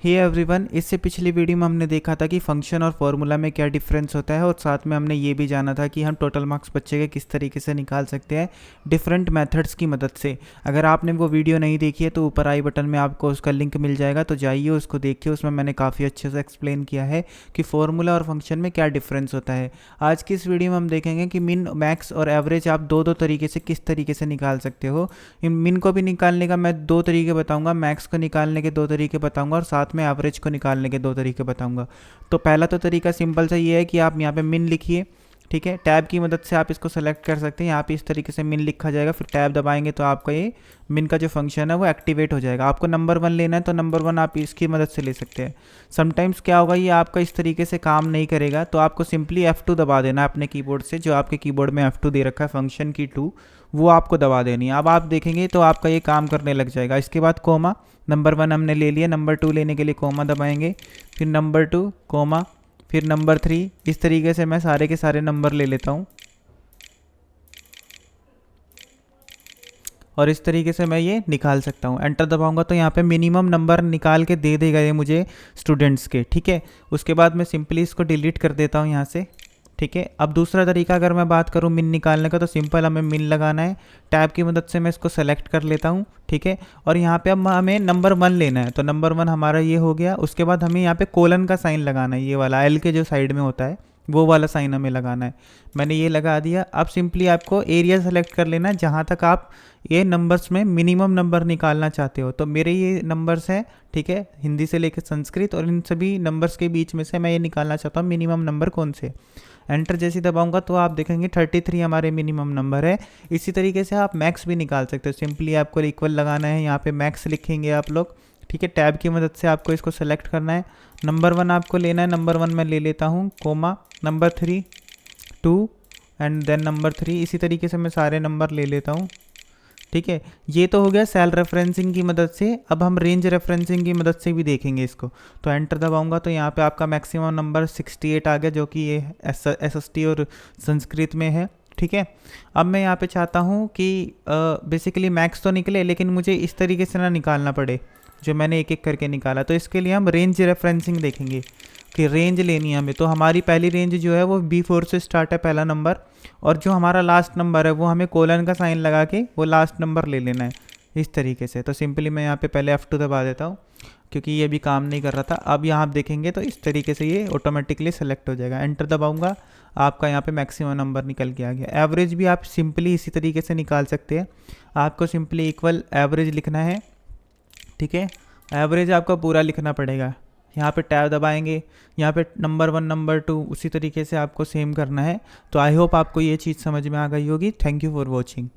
Hey everyone, इससे पिछली video में हमने देखा था कि फंक्शन और फॉर्मूला में क्या डिफरेंस होता है और साथ में हमने ये भी जाना था कि हम टोटल मार्क्स बच्चे के किस तरीके से निकाल सकते हैं डिफरेंट मेथड्स की मदद से। अगर आपने वो वीडियो नहीं देखी है तो ऊपर आई बटन में आपको उसका लिंक मिल जाएगा, तो जाइए उसको देखिए। उसमें मैंने काफ़ी अच्छे से एक्सप्लेन किया है कि फॉर्मूला और फंक्शन में क्या डिफरेंस होता है। आज की इस वीडियो में हम देखेंगे कि मिन, मैक्स और एवरेज आप दो दो तरीके से किस तरीके से निकाल सकते हो। इन मिन को भी निकालने का मैं दो तरीके बताऊंगा, मैक्स को निकालने के दो तरीके बताऊंगा और साथ में एवरेज को निकालने के दो तरीके बताऊंगा। तो पहला तो तरीका सिंपल सा ये है कि आप यहाँ पे मिन लिखिए। ठीक है, टैब की मदद से आप इसको सेलेक्ट कर सकते हैं। यहाँ पे इस तरीके से मिन लिखा जाएगा, फिर टैब दबाएंगे तो आपका ये मिन का जो फंक्शन है वो एक्टिवेट हो जाएगा। आपको नंबर 1 लेना है तो नंबर 1 आप इसकी मदद से ले सकते हैं। समटाइम्स क्या होगा, ये आपका इस तरीके से काम नहीं करेगा, तो आपको सिंपली F2 दबा देना है अपने कीबोर्ड से। जो आपके कीबोर्ड में F2 दे रखा है फंक्शन की 2, वो आपको दबा देनी है। अब आप देखेंगे तो आपका ये काम करने लग जाएगा। इसके बाद कोमा, नंबर 1 हमने ले लिया, नंबर 2 लेने के लिए कोमा दबाएंगे, फिर नंबर 2 कोमा, फिर नंबर 3। इस तरीके से मैं सारे के सारे नंबर ले लेता हूँ और इस तरीके से मैं ये निकाल सकता हूँ। एंटर दबाऊंगा तो यहाँ पे मिनिमम नंबर निकाल के दे देगा ये मुझे स्टूडेंट्स के। ठीक है, उसके बाद मैं सिंपली इसको डिलीट कर देता हूँ यहाँ से। ठीक है, अब दूसरा तरीका अगर मैं बात करूँ मिन निकालने का, तो सिंपल हमें मिन लगाना है। टैब की मदद से मैं इसको सेलेक्ट कर लेता हूँ। ठीक है, और यहाँ पे अब हमें नंबर 1 लेना है, तो नंबर 1 हमारा ये हो गया। उसके बाद हमें यहाँ पे कोलन का साइन लगाना है, ये वाला एल के जो साइड में होता है वो वाला साइन हमें लगाना है। मैंने ये लगा दिया। अब सिंपली आपको एरिया सेलेक्ट कर लेना है जहाँ तक आप ये नंबर्स में मिनिमम नंबर निकालना चाहते हो। तो मेरे ये नंबर्स हैं, ठीक है, हिंदी से लेकर संस्कृत, और इन सभी नंबर्स के बीच में से मैं ये निकालना चाहता हूँ मिनिमम नंबर कौन से। एंटर जैसे दबाऊंगा तो आप देखेंगे 33 हमारे मिनिमम नंबर है। इसी तरीके से आप मैक्स भी निकाल सकते हो। सिंपली आपको इक्वल लगाना है, यहाँ पे मैक्स लिखेंगे आप लोग। ठीक है, टैब की मदद से आपको इसको सेलेक्ट करना है। नंबर 1 आपको लेना है, नंबर 1 मैं ले लेता हूँ, comma, number 3 2 and then number 3। इसी तरीके से मैं सारे नंबर ले लेता हूँ। ठीक है, ये तो हो गया सेल रेफरेंसिंग की मदद से। अब हम रेंज रेफरेंसिंग की मदद से भी देखेंगे इसको। तो एंटर दबाऊंगा तो यहाँ पे आपका मैक्सिमम नंबर 68 आ गया, जो कि ये SST और संस्कृत में है। ठीक है, अब मैं यहाँ पे चाहता हूँ कि बेसिकली मैक्स तो निकले, लेकिन मुझे इस तरीके से ना निकालना पड़े जो मैंने एक एक करके निकाला। तो इसके लिए हम रेंज रेफरेंसिंग देखेंगे कि रेंज लेनी है हमें। तो हमारी पहली रेंज जो है वो B4 से स्टार्ट है, पहला नंबर, और जो हमारा लास्ट नंबर है वो हमें कोलन का साइन लगा के वो लास्ट नंबर ले लेना है इस तरीके से। तो सिंपली मैं यहाँ पे पहले F2 दबा देता हूँ क्योंकि ये भी काम नहीं कर रहा था। अब यहाँ आप देखेंगे तो इस तरीके से ये ऑटोमेटिकली सेलेक्ट हो जाएगा। एंटर दबाऊंगा, आपका यहाँ पे मैक्सिमम नंबर निकल के आ गया। एवरेज भी आप सिंपली इसी तरीके से निकाल सकते हैं। आपको सिंपली इक्वल एवरेज लिखना है। ठीक है, एवरेज आपका पूरा लिखना पड़ेगा। यहाँ पे टैब दबाएंगे, यहाँ पे नंबर 1 नंबर 2 उसी तरीके से आपको सेम करना है। तो आई होप आपको ये चीज़ समझ में आ गई होगी। Thank you for watching.